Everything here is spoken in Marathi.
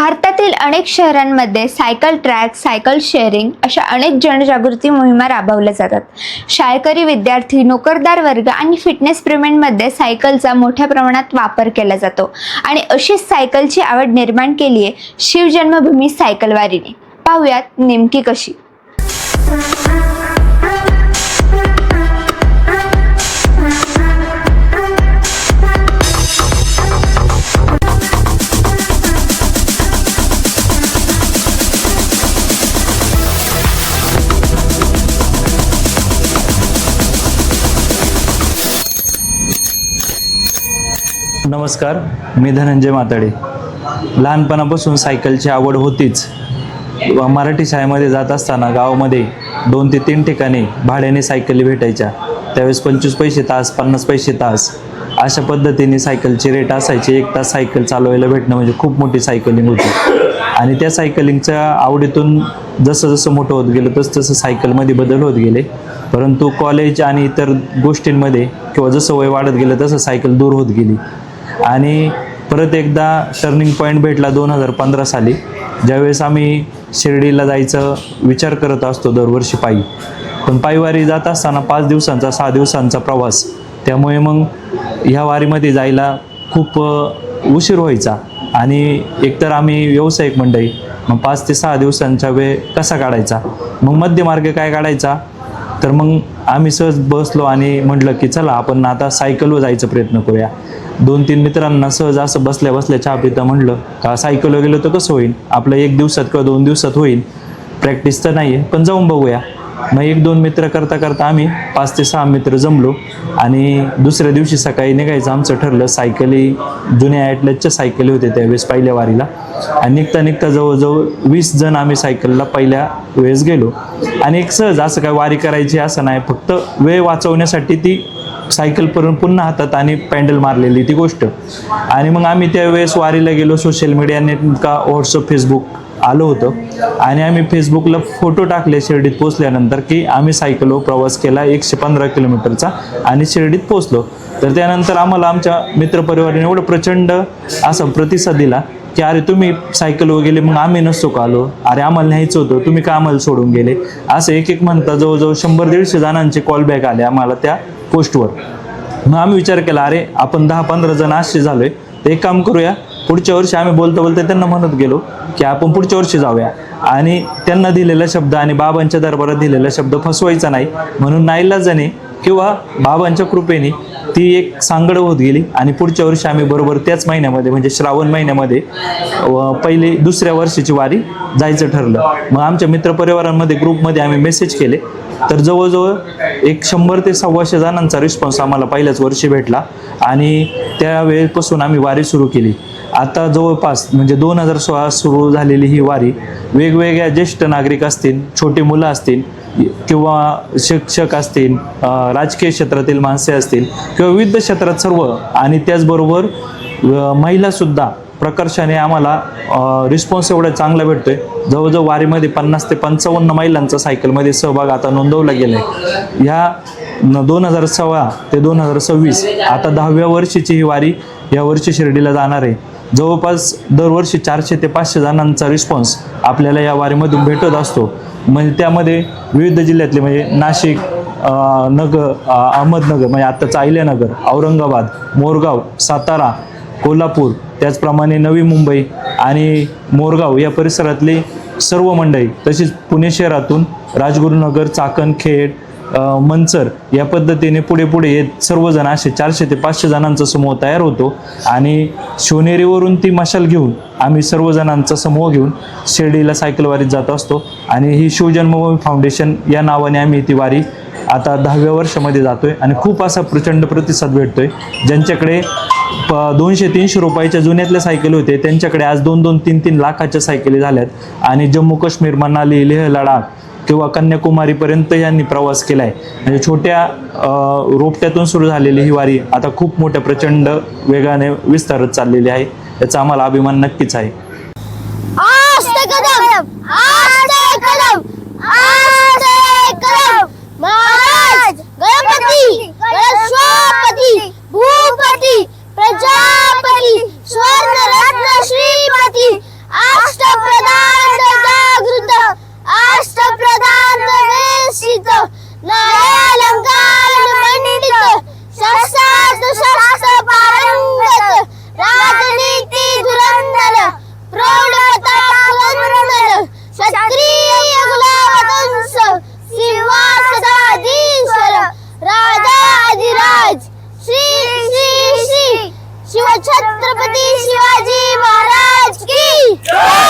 भारतातील अनेक शहरांमध्ये सायकल ट्रॅक, सायकल शेअरिंग अशा अनेक जनजागृती मोहिमा राबवल्या जातात. शाळकरी विद्यार्थी, नोकरदार वर्ग आणि फिटनेस प्रेमींमध्ये सायकलचा मोठ्या प्रमाणात वापर केला जातो आणि अशीच सायकलची आवड निर्माण केली आहे शिवजन्मभूमी सायकल वारीने. पाहूयात नेमकी कशी. नमस्कार, मी धनंजय माताडे. लहानपणापासून सायकलची आवड होतीच. मराठी शाळेमध्ये जात असताना गावामध्ये 2 ते 3 ठिकाणी भाड्याने सायकली भेटायच्या. त्यावेळेस 25 पैसे तास, 50 पैसे तास अशा पद्धतीने सायकलची रेट असायची. 1 तास सायकल चालवायला भेटणं म्हणजे खूप मोठी सायकलिंग होती. आणि त्या सायकलिंगच्या आवडीतून जसं जसं मोठं होत गेलं तसं सायकलमध्ये बदल होत गेले. परंतु कॉलेज आणि इतर गोष्टींमध्ये किंवा जसं वय वाढत गेलं तसं सायकल दूर होत गेली. आणि परत एकदा टर्निंग पॉईंट भेटला 2015 साली, ज्यावेळेस आम्ही शिर्डीला जायचं विचार करत असतो दरवर्षी पायी. पण पायीवारी जात असताना 5 दिवसांचा 6 दिवसांचा प्रवास, त्यामुळे मग ह्या वारीमध्ये जायला खूप उशीर व्हायचा. आणि एकतर आम्ही व्यावसायिक मंडळी, मग 5 ते 6 दिवसांचा वेळ कसा काढायचा, मग मध्यमार्ग काय काढायचा. तर मग आम्ही सहज बसलो आणि म्हटलं की चला आपण आता सायकलवर जायचा प्रयत्न करूया. 2-3 मित्रांना सहज असं बसल्या बसल्या चहा पिता म्हटलं का सायकलवर गेलो तर कसं होईल, आपलं 1 दिवसात किंवा 2 दिवसात होईल, प्रॅक्टिस तर नाही आहे, पण जाऊन बघूया. मग 1-2 मित्र करता करता आम्ही 5 ते 6 मित्र जमलो आणि दुसऱ्या दिवशी सकाळी निघायचं आमचं ठरलं. सायकली जुन्या ॲटलेसच्या सायकली होते त्यावेळेस पहिल्या वारीला. आणि निघता निघता जवळजवळ 20 जण आम्ही सायकलला पहिल्या वेळेस गेलो. आणि एक सहज असं काय वारी करायची असं नाही, फक्त वेळ वाचवण्यासाठी ती सायकल पुन्हा हातात आणि पॅन्डल मारलेली ती गोष्ट. आणि मग आम्ही त्यावेळेस वारीला गेलो. सोशल मीडियाने का व्हॉट्सअप, फेसबुक आलं होतं आणि आम्ही फेसबुकला फोटो टाकले शिर्डीत पोचल्यानंतर की आम्ही सायकलवर प्रवास केला 115 किलोमीटरचा आणि शिर्डीत पोचलो. तर त्यानंतर आम्हाला आमच्या मित्रपरिवाराने एवढं प्रचंड असा प्रतिसाद दिला की अरे तुम्ही सायकलवर गेले, मग आम्ही नसतो का आलो, अरे आम्हाला न्यायचं होतं, तुम्ही का आम्हाला सोडून गेले, असं एक म्हणता जवळजवळ 100-150 जणांचे कॉलबॅक आले आम्हाला त्या पोस्टवर. मग आम्ही विचार केला अरे आपण 10-15 जण असे झालोय, तर एक काम करूया, पुढच्या वर्षी आम्ही बोलता बोलता त्यांना म्हणत गेलो की आपण पुढच्या वर्षी जाऊया. आणि त्यांना दिलेला शब्द आणि बाबांच्या दरबारात दिलेला शब्द फसवायचा नाही, म्हणून नाईलाजाने किंवा बाबांच्या कृपेने ती एक सांगड होत गेली. आणि पुढच्या वर्षी आम्ही बरोबर त्याच महिन्यामध्ये म्हणजे श्रावण महिन्यामध्ये दुसऱ्या वर्षीची वारी जायचं ठरलं. मग आमच्या मित्रपरिवारांमध्ये ग्रुपमध्ये आम्ही मेसेज केले, तर जवळजवळ 100 ते 125 जणांचा रिस्पॉन्स आम्हाला पहिल्याच वर्षी भेटला. आणि त्यावेळेपासून आम्ही वारी सुरू केली. आता जवळपास म्हणजे 2016 सुरू झालेली ही वारी वेगवेगळ्या ज्येष्ठ नागरिक असतील, छोटी मुलं असतील किंवा शिक्षक असतील, राजकीय क्षेत्रातील माणसे असतील किंवा विविध क्षेत्रात सर्व, आणि त्याचबरोबर महिलासुद्धा प्रकर्षाने आम्हाला रिस्पॉन्स एवढा चांगला भेटतोय. जवळजवळ वारीमध्ये 50 ते 55 महिलांचा सायकलमध्ये सहभाग आता नोंदवला गेला आहे. ह्या 2016 ते 2026 आता 10व्या वर्षीची ही वारी यावर्षी शिर्डीला जाणार आहे. जवळपास दरवर्षी 400 ते 500 जणांचा रिस्पॉन्स आपल्याला या वारीमधून भेटत असतो. म्हणजे त्यामध्ये विविध जिल्ह्यातले म्हणजे नाशिक, अहमदनगर म्हणजे आत्ताचं अहिल्यानगर, औरंगाबाद, मोरगाव, सातारा, कोल्हापूर, त्याचप्रमाणे नवी मुंबई आणि मोरगाव या परिसरातली सर्व मंडळी, तसेच पुणे शहरातून राजगुरुनगर, चाकण, खेड, मंचर या पद्धतीने पुढे येत सर्वजण असे 400 ते 500 जणांचा समूह तयार होतो. आणि शिवनेरीवरून ती मशाल घेऊन आम्ही सर्वजणांचा समूह घेऊन शिर्डीला सायकल वारीत जात असतो. आणि ही शिवजन्मभूमी फाउंडेशन या नावाने आम्ही ती वारी आता 10व्या वर्षामध्ये जातोय आणि खूप असा प्रचंड प्रतिसाद भेटतोय. ज्यांच्याकडे 200-300 रुपयाच्या जुन्यातल्या सायकली होते त्यांच्याकडे आज 2-2, 3-3 लाखाच्या सायकली झाल्यात. आणि जम्मू काश्मीर, मनाली, लेह लडाख किंवा कन्याकुमारीपर्यंत यांनी प्रवास केला आहे. म्हणजे छोट्या रोपट्यातून सुरू झालेली ही वारी आता खूप मोठ्या प्रचंड वेगाने विस्तारत चाललेली आहे. याचा आम्हाला अभिमान नक्कीच आहे. प्रजापती, स्वर्णरत्न श्रीपती, छत्रपती शिवाजी महाराज की